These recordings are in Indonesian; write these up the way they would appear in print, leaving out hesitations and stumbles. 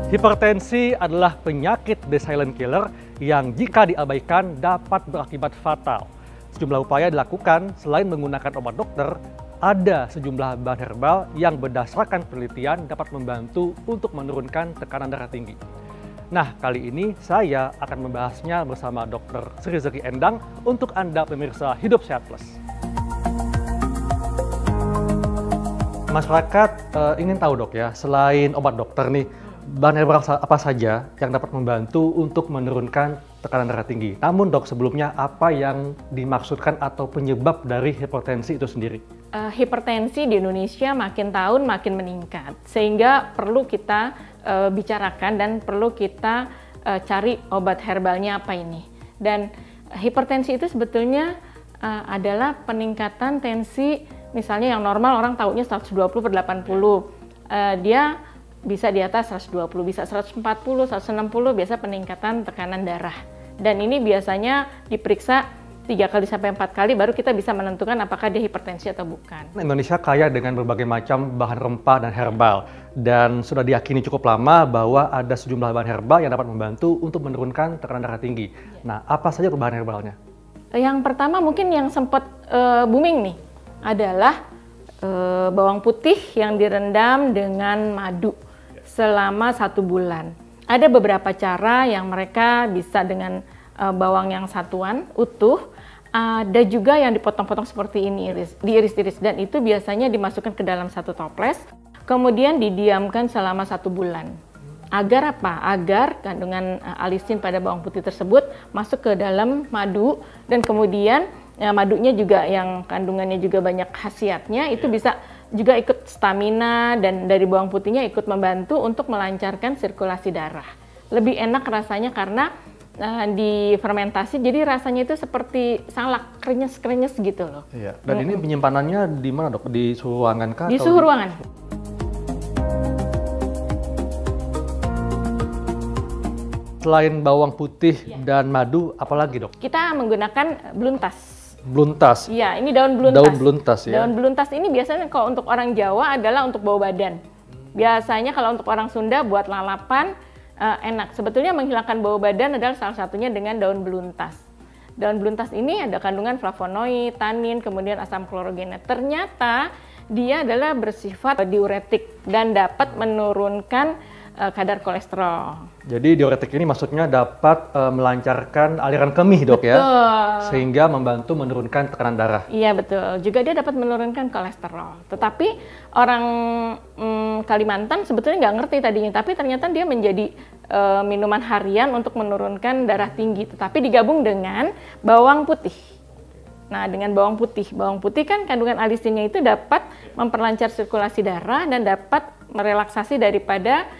Hipertensi adalah penyakit the silent killer yang jika diabaikan dapat berakibat fatal. Sejumlah upaya dilakukan selain menggunakan obat dokter, ada sejumlah bahan herbal yang berdasarkan penelitian dapat membantu untuk menurunkan tekanan darah tinggi. Nah, kali ini saya akan membahasnya bersama Dr. Sri Zeki Endang untuk Anda pemirsa Hidup Sehat Plus. Masyarakat ingin tahu dok ya, selain obat dokter nih, bahan herbal apa saja yang dapat membantu untuk menurunkan tekanan darah tinggi. Namun dok, sebelumnya apa yang dimaksudkan atau penyebab dari hipertensi itu sendiri? Hipertensi di Indonesia makin tahun makin meningkat, sehingga perlu kita bicarakan dan perlu kita cari obat herbalnya apa ini. Dan hipertensi itu sebetulnya adalah peningkatan tensi, misalnya yang normal orang taunya 120/80, dia bisa di atas 120, bisa 140, 160, biasa peningkatan tekanan darah. Dan ini biasanya diperiksa 3 kali sampai 4 kali baru kita bisa menentukan apakah dia hipertensi atau bukan. Indonesia kaya dengan berbagai macam bahan rempah dan herbal. Dan sudah diyakini cukup lama bahwa ada sejumlah bahan herbal yang dapat membantu untuk menurunkan tekanan darah tinggi. Nah, apa saja bahan herbalnya? Yang pertama mungkin yang sempat booming nih adalah bawang putih yang direndam dengan madu selama 1 bulan. Ada beberapa cara yang mereka bisa dengan bawang yang satuan, utuh. Ada juga yang dipotong-potong seperti ini, diiris-iris. Dan itu biasanya dimasukkan ke dalam 1 toples, kemudian didiamkan selama 1 bulan. Agar apa? Agar kandungan alisin pada bawang putih tersebut masuk ke dalam madu, dan kemudian madunya juga yang kandungannya juga banyak khasiatnya, itu bisa juga ikut stamina, dan dari bawang putihnya ikut membantu untuk melancarkan sirkulasi darah. Lebih enak rasanya karena difermentasi, jadi rasanya itu seperti salak, krenyes-krenyes gitu loh. Iya. Dan ini penyimpanannya di mana dok? Di suhu ruangan kah? Di suhu ruangan. Selain bawang putih dan madu, apalagi dok? Kita menggunakan beluntas. Beluntas? Iya, ini daun beluntas. Daun beluntas ya? Daun beluntas ini biasanya kalau untuk orang Jawa adalah untuk bau badan. Biasanya kalau untuk orang Sunda buat lalapan enak. Sebetulnya menghilangkan bau badan adalah salah satunya dengan daun beluntas. Daun beluntas ini ada kandungan flavonoid, tanin, kemudian asam klorogena. Ternyata dia adalah bersifat diuretik dan dapat menurunkan kadar kolesterol. Jadi diuretik ini maksudnya dapat melancarkan aliran kemih dok. Betul. Ya? Sehingga membantu menurunkan tekanan darah. Iya betul, juga dia dapat menurunkan kolesterol. Tetapi orang Kalimantan sebetulnya nggak ngerti tadinya, tapi ternyata dia menjadi minuman harian untuk menurunkan darah tinggi, tetapi digabung dengan bawang putih. Nah, dengan bawang putih kan kandungan alisinnya itu dapat memperlancar sirkulasi darah dan dapat merelaksasi daripada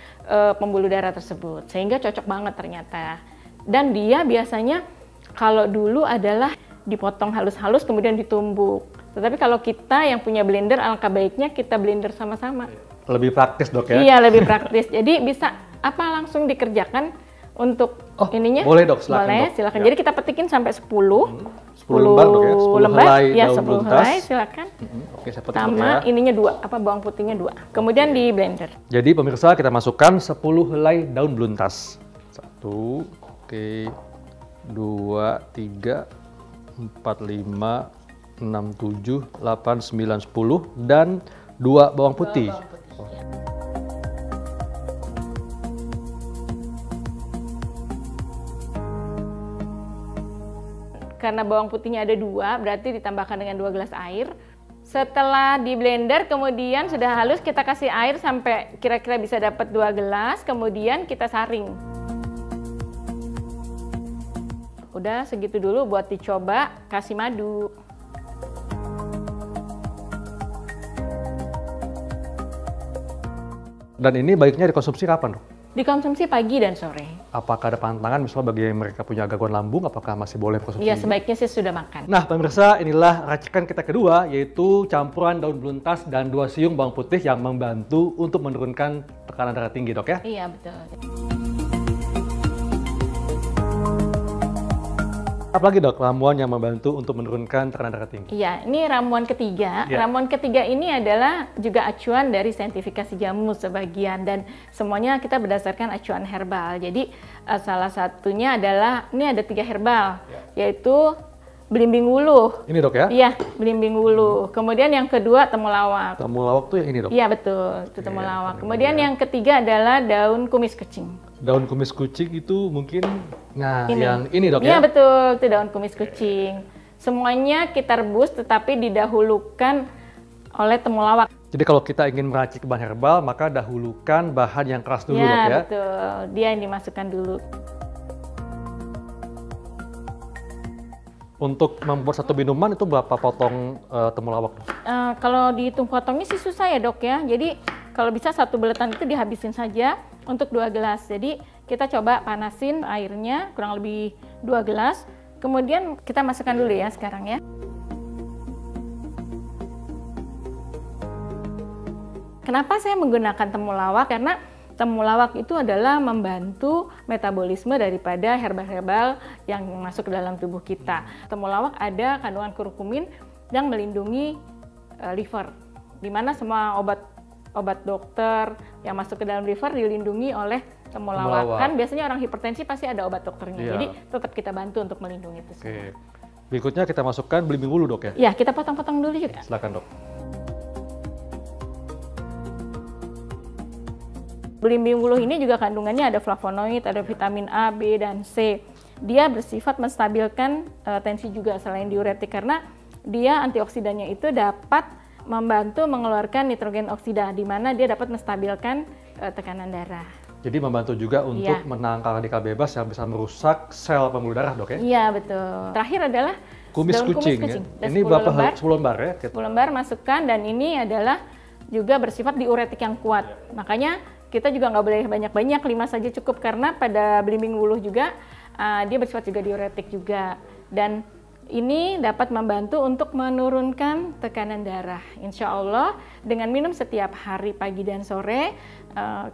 pembuluh darah tersebut, sehingga cocok banget ternyata. Dan dia biasanya kalau dulu adalah dipotong halus-halus kemudian ditumbuk. Tetapi kalau kita yang punya blender, alangkah baiknya kita blender sama-sama. Lebih praktis dok ya? Iya, lebih praktis. Jadi bisa langsung dikerjakan untuk ininya? Boleh dok, silakan. Boleh, dok. silakan. Ya. Jadi kita petikin sampai 10 lembar dok ya? 10 helai ya, daun 10 beluntas. helai, silakan. Oke, saya petik Sama dok ya. ininya 2, bawang putihnya 2. Kemudian di blender. Jadi pemirsa, kita masukkan 10 helai daun beluntas. 1, oke, 2, 3, 4, 5, 6, 7, 8, 9, 10, dan 2 bawang putih. Karena bawang putihnya ada 2, berarti ditambahkan dengan 2 gelas air. Setelah di blender, kemudian sudah halus, kita kasih air sampai kira-kira bisa dapat 2 gelas, kemudian kita saring. Udah segitu dulu buat dicoba, kasih madu. Dan ini baiknya dikonsumsi kapan dok? Dikonsumsi pagi dan sore. Apakah ada pantangan misalnya bagi yang mereka punya gangguan lambung, apakah masih boleh konsumsi? Iya, sebaiknya sih sudah makan. Nah pemirsa, inilah racikan kita kedua, yaitu campuran daun beluntas dan 2 siung bawang putih yang membantu untuk menurunkan tekanan darah tinggi dok ya? Iya betul. Apalagi dok, ramuan yang membantu untuk menurunkan tekanan darah tinggi? Iya, ini ramuan ketiga. Ya. Ramuan ketiga ini adalah juga acuan dari saintifikasi jamu sebagian, dan semuanya kita berdasarkan acuan herbal. Jadi salah satunya adalah, ini ada 3 herbal, yaitu belimbing wuluh. Ini dok ya? Iya, belimbing wuluh. Kemudian yang kedua temulawak. Temulawak tuh yang ini dok? Iya betul, itu temulawak. Oke, Kemudian yang ketiga adalah daun kumis kucing. Daun kumis kucing itu mungkin, nah Ini. yang ini dok Iya ya? betul, itu daun kumis kucing. Semuanya kita rebus tetapi didahulukan oleh temulawak. Jadi kalau kita ingin meracik bahan herbal, maka dahulukan bahan yang keras dulu dok Ya ya? betul, dia yang dimasukkan dulu. Untuk membuat satu minuman itu berapa potong temulawak dok? Kalau dihitung potongnya sih susah ya dok ya. Jadi kalau bisa satu buletan itu dihabisin saja untuk 2 gelas. Jadi kita coba panasin airnya kurang lebih 2 gelas. Kemudian kita masukkan dulu ya sekarang ya. Kenapa saya menggunakan temulawak? Karena temulawak itu adalah membantu metabolisme daripada herbal-herbal yang masuk ke dalam tubuh kita. Temulawak ada kandungan kurkumin yang melindungi liver, di mana semua obat dokter yang masuk ke dalam liver dilindungi oleh temulawak. Kan biasanya orang hipertensi pasti ada obat dokternya, Iya. jadi tetap kita bantu untuk melindungi itu semua. Oke. Berikutnya kita masukkan belimbing wuluh dok ya? Ya, kita potong-potong dulu juga. Silakan dok. Belimbing wuluh ini juga kandungannya ada flavonoid, ada vitamin A, B, dan C. Dia bersifat menstabilkan tensi juga selain diuretik, karena dia antioksidannya itu dapat membantu mengeluarkan nitrogen oksida, di mana dia dapat menstabilkan tekanan darah. Jadi membantu juga untuk menangkal radikal bebas yang bisa merusak sel pembuluh darah dok ya? Iya betul. Terakhir adalah Kumis daun kucing, kumis kucing. ya? Dan Ini 10 berapa lembar. 10 lembar ya? 10 lembar masukkan, dan ini adalah juga bersifat diuretik yang kuat. Makanya kita juga nggak boleh banyak-banyak, 5 saja cukup, karena pada belimbing wuluh juga dia bersifat juga diuretik juga. Dan ini dapat membantu untuk menurunkan tekanan darah. Insya Allah dengan minum setiap hari pagi dan sore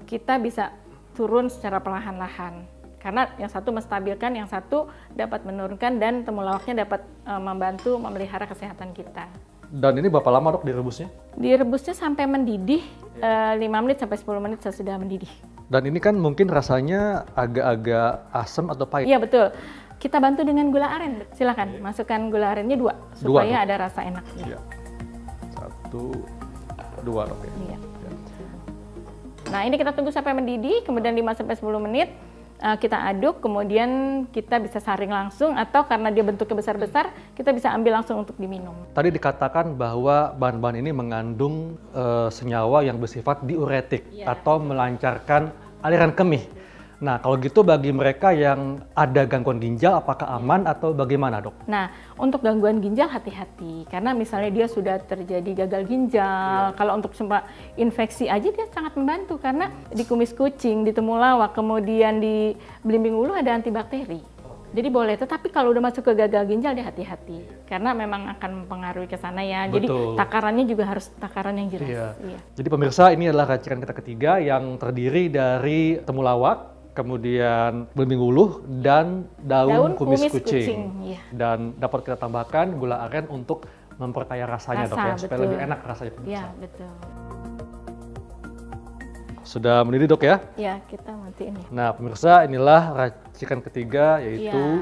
kita bisa turun secara perlahan-lahan. Karena yang satu menstabilkan, yang satu dapat menurunkan, dan temulawaknya dapat membantu memelihara kesehatan kita. Dan ini berapa lama dok direbusnya? Direbusnya sampai mendidih, 5 menit sampai 10 menit sesudah mendidih. Dan ini kan mungkin rasanya agak-agak asam atau pahit? Iya betul. Kita bantu dengan gula aren. Silakan masukkan gula arennya 2 supaya ada rasa enaknya. Iya. 1, 2 dok ya? Iya. Nah ini kita tunggu sampai mendidih, kemudian 5 sampai 10 menit. Kita aduk, kemudian kita bisa saring langsung, atau karena dia bentuknya besar-besar, kita bisa ambil langsung untuk diminum. Tadi dikatakan bahwa bahan-bahan ini mengandung senyawa yang bersifat diuretik atau melancarkan aliran kemih. Nah, kalau gitu bagi mereka yang ada gangguan ginjal, apakah aman atau bagaimana dok? Nah, untuk gangguan ginjal hati-hati, karena misalnya dia sudah terjadi gagal ginjal, kalau untuk sempat infeksi aja dia sangat membantu, karena di kumis kucing, di temulawak, kemudian di belimbing wuluh ada antibakteri. Jadi boleh, tetapi kalau udah masuk ke gagal ginjal dia hati-hati, karena memang akan mempengaruhi ke sana ya. Jadi takarannya juga harus takaran yang jelas. Iya. Jadi pemirsa, ini adalah racikan kita ketiga yang terdiri dari temulawak, kemudian belimbing wuluh, dan daun kumis kucing. Iya. Dan dapat kita tambahkan gula aren untuk memperkaya rasanya dok ya, supaya lebih enak rasanya. Iya, betul. Sudah mendidih dok ya? Ya, kita matiin nih. Nah pemirsa, inilah racikan ketiga, yaitu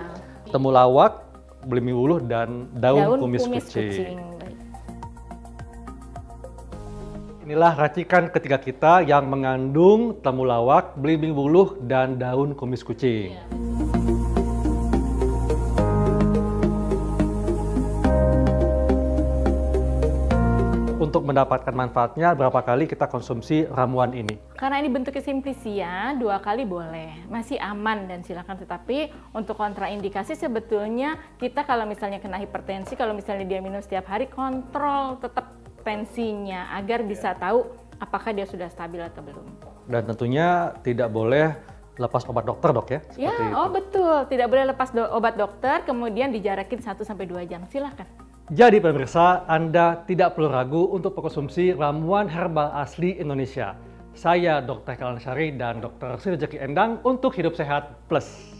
temulawak, belimbing wuluh, dan daun kumis kucing. Baik. Inilah racikan ketiga kita yang mengandung temulawak, belimbing wuluh, dan daun kumis kucing. Untuk mendapatkan manfaatnya, berapa kali kita konsumsi ramuan ini? Karena ini bentuknya simplisia, 2 kali boleh, masih aman dan silakan. Tetapi untuk kontraindikasi sebetulnya kita kalau misalnya kena hipertensi, kalau misalnya dia minum setiap hari, kontrol tetap tensinya agar bisa tahu apakah dia sudah stabil atau belum. Dan tentunya tidak boleh lepas obat dokter dok ya? Ya, betul, tidak boleh lepas obat dokter, kemudian dijarakin 1-2 jam, silakan. Jadi pemirsa, Anda tidak perlu ragu untuk mengkonsumsi ramuan herbal asli Indonesia. Saya Dr. Kalansari dan Dr. Sri Rezeki Endang untuk Hidup Sehat Plus.